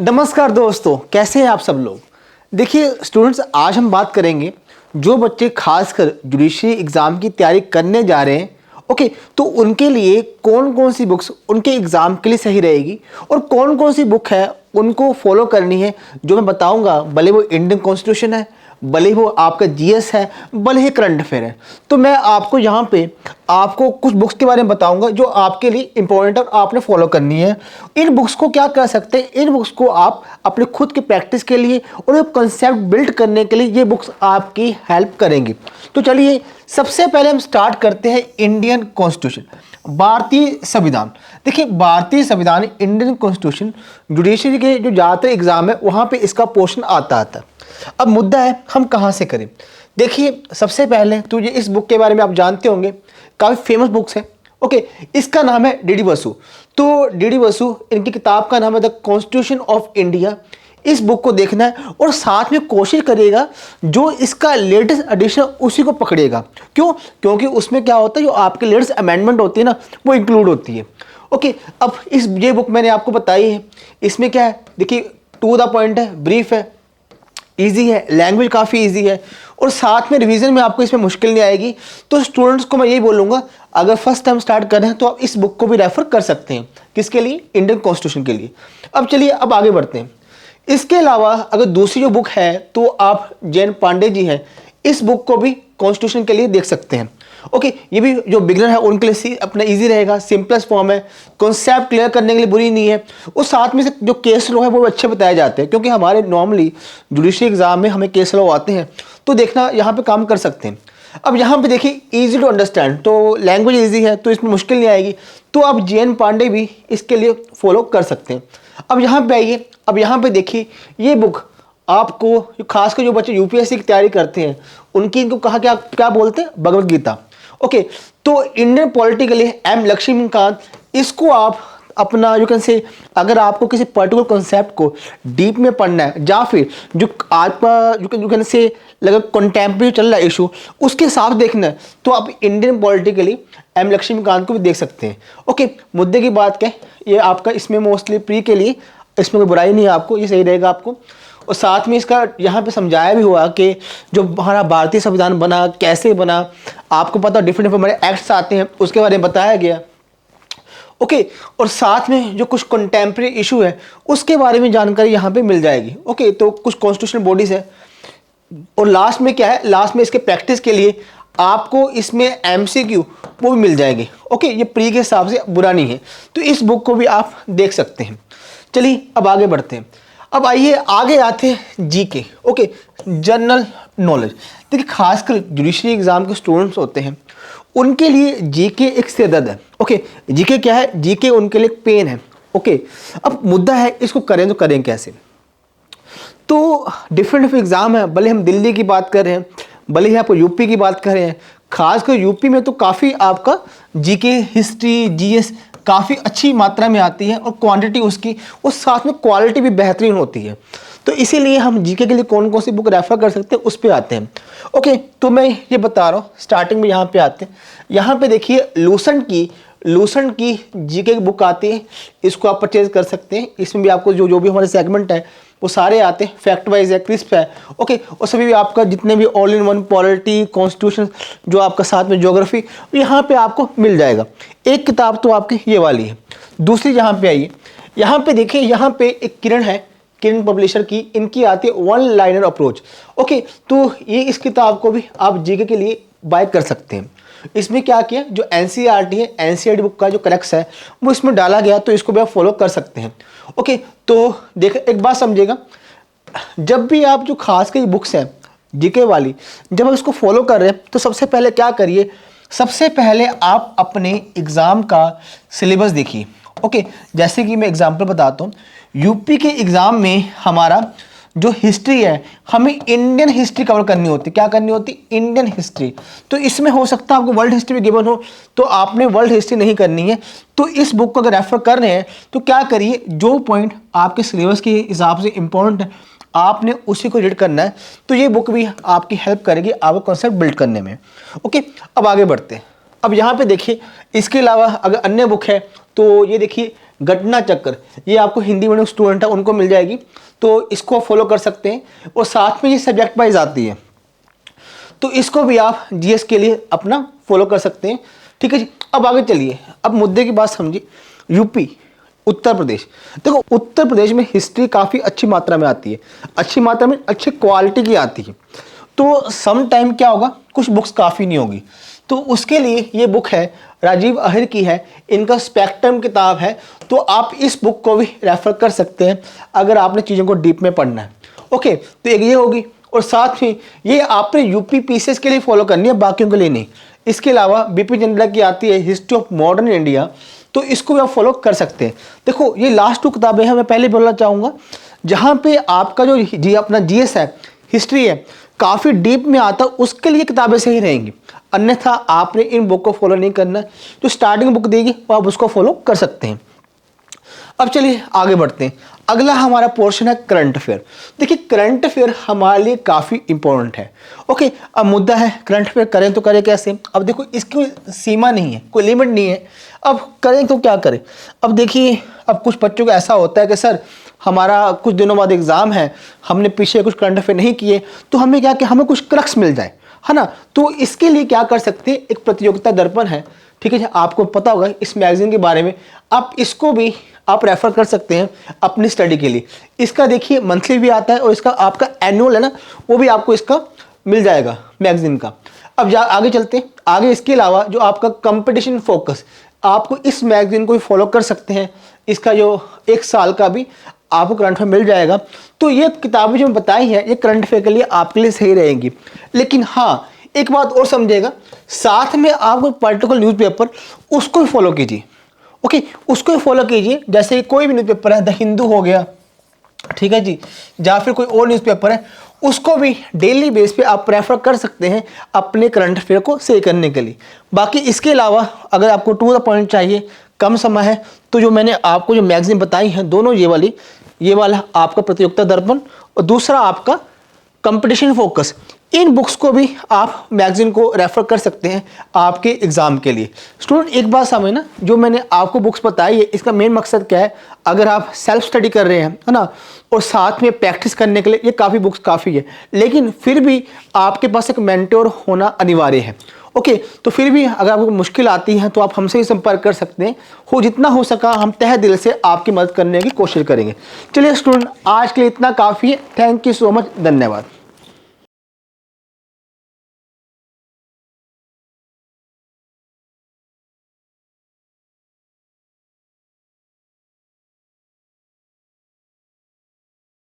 नमस्कार दोस्तों, कैसे हैं आप सब लोग। देखिए स्टूडेंट्स, आज हम बात करेंगे जो बच्चे खासकर जुडिशरी एग्ज़ाम की तैयारी करने जा रहे हैं। ओके, तो उनके लिए कौन कौन सी बुक्स उनके एग्ज़ाम के लिए सही रहेगी और कौन कौन सी बुक है उनको फॉलो करनी है, जो मैं बताऊंगा। भले वो इंडियन कॉन्स्टिट्यूशन है, भले वो आपका जीएस है, भले ही करंट अफेयर है। तो मैं आपको यहाँ पे आपको कुछ बुक्स के बारे में बताऊंगा जो आपके लिए इंपॉर्टेंट है और आपने फॉलो करनी है। इन बुक्स को क्या कर सकते हैं, इन बुक्स को आप अपने खुद की प्रैक्टिस के लिए और कंसेप्ट बिल्ड करने के लिए ये बुक्स आपकी हेल्प करेंगी। तो चलिए सबसे पहले हम स्टार्ट करते हैं इंडियन कॉन्स्टिट्यूशन, भारतीय संविधान। देखिए भारतीय संविधान, इंडियन कॉन्स्टिट्यूशन, जुडिशरी के जो ज़्यादातर एग्जाम है वहाँ पे इसका पोर्शन आता है। अब मुद्दा है हम कहाँ से करें। देखिए सबसे पहले तो ये इस बुक के बारे में आप जानते होंगे, काफ़ी फेमस बुक्स है। ओके, इसका नाम है डी डी बसु। तो डी डी बसु, इनकी किताब का नाम है द कॉन्स्टिट्यूशन ऑफ इंडिया। इस बुक को देखना है और साथ में कोशिश करिएगा जो इसका लेटेस्ट एडिशन उसी को पकड़िएगा। क्यों? क्योंकि उसमें क्या होता है, जो आपके लेटेस्ट अमेंडमेंट होती है ना, वो इंक्लूड होती है। ओके, अब ये बुक मैंने आपको बताई है। इसमें क्या है, देखिए टू द पॉइंट है, ब्रीफ है, ईजी है, लैंग्वेज काफ़ी ईजी है और साथ में रिवीजन में आपको इसमें मुश्किल नहीं आएगी। तो स्टूडेंट्स को मैं यही बोलूँगा, अगर फर्स्ट टाइम स्टार्ट कर रहे हैं तो आप इस बुक को भी रेफर कर सकते हैं। किसके लिए? इंडियन कॉन्स्टिट्यूशन के लिए। अब चलिए अब आगे बढ़ते हैं। इसके अलावा अगर दूसरी जो बुक है तो आप जैन पांडे जी हैं, इस बुक को भी कॉन्स्टिट्यूशन के लिए देख सकते हैं। ओके, ये भी जो बिगनर है उनके लिए अपना इजी रहेगा, सिंपलेस्ट फॉर्म है, कॉन्सेप्ट क्लियर करने के लिए बुरी नहीं है। और साथ में से जो केस लॉ है वो अच्छे बताए जाते हैं, क्योंकि हमारे नॉर्मली जुडिशरी एग्जाम में हमें केस लॉ आते हैं, तो देखना यहाँ पे काम कर सकते हैं। अब यहाँ पे देखिए इजी टू अंडरस्टैंड, तो लैंग्वेज इजी है तो इसमें मुश्किल नहीं आएगी। तो आप जे.एन. पांडे भी इसके लिए फॉलो कर सकते हैं। अब यहाँ पे आइए, अब यहाँ पे देखिए ये बुक आपको खासकर जो बच्चे यूपीएससी की तैयारी करते हैं उनकी, इनको कहा क्या क्या बोलते हैं, भगवत गीता। ओके, तो इंडियन पॉलिटी के लिए एम लक्ष्मीकांत, इसको आप अपना यू कैन से, अगर आपको किसी पर्टिकुलर कॉन्सेप्ट को डीप में पढ़ना है या फिर जो आपका यू कैन से लगा कंटेम्प्रेरी चल रहा है इशू, उसके हिसाब से देखना है, तो आप इंडियन पॉलिटी के लिए एम लक्ष्मीकांत को भी देख सकते हैं। ओके, मुद्दे की बात क्या है, ये आपका इसमें मोस्टली प्री के लिए, इसमें कोई बुराई नहीं है आपको, ये सही रहेगा आपको। और साथ में इसका यहाँ पे समझाया भी हुआ कि जो हमारा भारतीय संविधान बना, कैसे बना, आपको पता डिफरेंट हमारे एक्ट्स आते हैं, उसके बारे में बताया गया। ओके, और साथ में जो कुछ कंटेम्प्रेरी इशू है उसके बारे में जानकारी यहाँ पे मिल जाएगी। ओके, तो कुछ कॉन्स्टिट्यूशनल बॉडीज है और लास्ट में क्या है, लास्ट में इसके प्रैक्टिस के लिए आपको इसमें एमसीक्यू वो भी मिल जाएगी। ओके, ये प्री के हिसाब से बुरा नहीं है, तो इस बुक को भी आप देख सकते हैं। चलिए अब आगे बढ़ते हैं। अब आइए आगे आते हैं जीके। Okay, general knowledge. देखिए खासकर जुडिशरी एग्जाम के स्टूडेंट्स होते हैं उनके लिए जीके एक सिरदर्द है। ओके, जीके क्या है, जीके उनके लिए पेन है। ओके, अब मुद्दा है इसको करें तो करें कैसे। तो डिफरेंट एग्जाम है, भले हम दिल्ली की बात कर रहे हैं, भले ही आपको यूपी की बात कर रहे हैं। खासकर यूपी में तो काफ़ी आपका जीके, हिस्ट्री, जीएस काफ़ी अच्छी मात्रा में आती है और क्वांटिटी उसकी, और साथ में क्वालिटी भी बेहतरीन होती है। तो इसीलिए हम जीके के लिए कौन कौन सी बुक रेफर कर सकते हैं उस पर आते हैं। ओके, तो मैं ये बता रहा हूँ, स्टार्टिंग में यहाँ पे आते हैं। यहाँ पे देखिए लूसेंट की जीके की बुक आती है, इसको आप परचेज कर सकते हैं। इसमें भी आपको जो भी हमारे सेगमेंट है वो सारे आते हैं, फैक्ट वाइज है, क्रिस्प है। ओके, और सभी भी आपका जितने भी all in one polity, constitution, जो आपका साथ में ज्योग्राफी, यहाँ पे आपको मिल जाएगा। एक किताब तो आपकी ये वाली है। दूसरी यहाँ पे आइए, यहाँ पे देखिए, यहाँ पे एक किरण है, किरण पब्लिशर की, इनकी आती है वन लाइनर अप्रोच। ओके, तो ये इस किताब को भी आप जीके के लिए बाय कर सकते हैं। इसमें क्या किया, जो एनसीईआरटी है, एनसीईआरटी बुक का जो करेक्ट है वो इसमें डाला गया, तो इसको भी आप फॉलो कर सकते हैं। ओके, तो देख एक बात समझिएगा, जब भी आप जो खास कर बुक्स हैं जीके वाली, जब आप इसको फॉलो कर रहे हैं तो सबसे पहले क्या करिए, सबसे पहले आप अपने एग्ज़ाम का सिलेबस देखिए। ओके, जैसे कि मैं एग्जांपल बताता हूँ, यूपी के एग्ज़ाम में हमारा जो हिस्ट्री है, हमें इंडियन हिस्ट्री कवर करनी होती, क्या करनी होती, इंडियन हिस्ट्री। तो इसमें हो सकता है आपको वर्ल्ड हिस्ट्री भी गिवन हो, तो आपने वर्ल्ड हिस्ट्री नहीं करनी है। तो इस बुक को अगर रेफर कर रहे हैं तो क्या करिए, जो पॉइंट आपके सिलेबस के हिसाब से इंपॉर्टेंट है आपने उसी को रीड करना है। तो ये बुक भी आपकी हेल्प करेगी आपको कॉन्सेप्ट बिल्ड करने में। ओके, अब आगे बढ़ते हैं। अब यहाँ पे देखिए, इसके अलावा अगर अन्य बुक है तो ये देखिए घटना चक्र, ये आपको हिंदी मीडियम स्टूडेंट है उनको मिल जाएगी, तो इसको फॉलो कर सकते हैं। और साथ में ये सब्जेक्ट वाइज आती है, तो इसको भी आप जीएस के लिए अपना फॉलो कर सकते हैं। ठीक है जी, अब आगे चलिए, अब मुद्दे की बात समझिए। यूपी, उत्तर प्रदेश, देखो उत्तर प्रदेश में हिस्ट्री काफ़ी अच्छी मात्रा में आती है, अच्छी मात्रा में अच्छी क्वालिटी की आती है। तो सम टाइम क्या होगा, कुछ बुक्स काफ़ी नहीं होगी, तो उसके लिए ये बुक है, राजीव अहिर की है, इनका स्पेक्ट्रम किताब है, तो आप इस बुक को भी रेफर कर सकते हैं अगर आपने चीज़ों को डीप में पढ़ना है। ओके, तो एक ये होगी, और साथ में ये आपने यूपी पीसीएस के लिए फॉलो करनी है, बाकियों के लिए नहीं। इसके अलावा बीपी चंद्रा की आती है हिस्ट्री ऑफ मॉडर्न इंडिया, तो इसको भी आप फॉलो कर सकते हैं। देखो ये लास्ट 2 किताबें हैं, मैं पहले बोलना चाहूँगा, जहाँ पे आपका जो अपना जीएस है, हिस्ट्री है, काफ़ी डीप में आता, उसके लिए किताबें सही रहेंगी, अन्यथा आपने इन बुक को फॉलो नहीं करना। जो स्टार्टिंग बुक देगी वो आप उसको फॉलो कर सकते हैं। अब चलिए आगे बढ़ते हैं। अगला हमारा पोर्शन है करंट अफेयर। देखिए करंट अफेयर हमारे लिए काफ़ी इंपॉर्टेंट है। ओके, अब मुद्दा है करंट अफेयर करें तो करें कैसे। अब देखो इसकी सीमा नहीं है, कोई लिमिट नहीं है, अब करें तो क्या करें। अब देखिए, अब कुछ बच्चों को ऐसा होता है कि सर हमारा कुछ दिनों बाद एग्ज़ाम है, हमने पीछे कुछ करंट अफेयर नहीं किए, तो हमें क्या कि हमें कुछ क्रक्स मिल जाए, है ना। तो इसके लिए क्या कर सकते हैं, एक प्रतियोगिता दर्पण है, ठीक है, आपको पता होगा इस मैगजीन के बारे में, आप इसको भी आप रेफर कर सकते हैं अपनी स्टडी के लिए। इसका देखिए मंथली भी आता है, और इसका आपका एनुअल है ना, वो भी आपको इसका मिल जाएगा मैगजीन का। अब आगे चलते हैं। आगे इसके अलावा जो आपका कंपटीशन फोकस, आपको इस मैगजीन को भी फॉलो कर सकते हैं, इसका जो 1 साल का भी आपको करंट अफेयर मिल जाएगा। तो ये किताबें जो बताई है ये करंट अफेयर के लिए आपके लिए सही रहेंगी। लेकिन हाँ, एक बात और समझिएगा, साथ में आप कोई पर्टिकुलर न्यूज़पेपर उसको भी फॉलो कीजिए। ओके, उसको भी फॉलो कीजिए, जैसे कोई भी न्यूज़पेपर है, द हिंदू हो गया, ठीक है जी, या फिर कोई और न्यूज़पेपर है, उसको भी डेली बेस पे आप प्रेफर कर सकते हैं अपने करंट अफेयर को सही करने के लिए। बाकी इसके अलावा अगर आपको टू द पॉइंट चाहिए, कम समय है, तो जो मैंने आपको जो मैगजीन बताई हैं दोनों, ये वाला आपका प्रतियोगिता दर्पण और दूसरा आपका कंपटीशन फोकस, इन बुक्स को भी आप मैगजीन को रेफर कर सकते हैं आपके एग्ज़ाम के लिए। स्टूडेंट एक बात समझना, जो मैंने आपको बुक्स बताई है इसका मेन मकसद क्या है, अगर आप सेल्फ स्टडी कर रहे हैं, है ना, और साथ में प्रैक्टिस करने के लिए ये काफ़ी बुक्स काफ़ी है, लेकिन फिर भी आपके पास एक मेंटोर होना अनिवार्य है। ओके, तो फिर भी अगर आपको मुश्किल आती है तो आप हमसे ही संपर्क कर सकते हैं, जितना हो सका हम तहे दिल से आपकी मदद करने की कोशिश करेंगे। चलिए स्टूडेंट, आज के लिए इतना काफ़ी है। थैंक यू सो मच, धन्यवाद।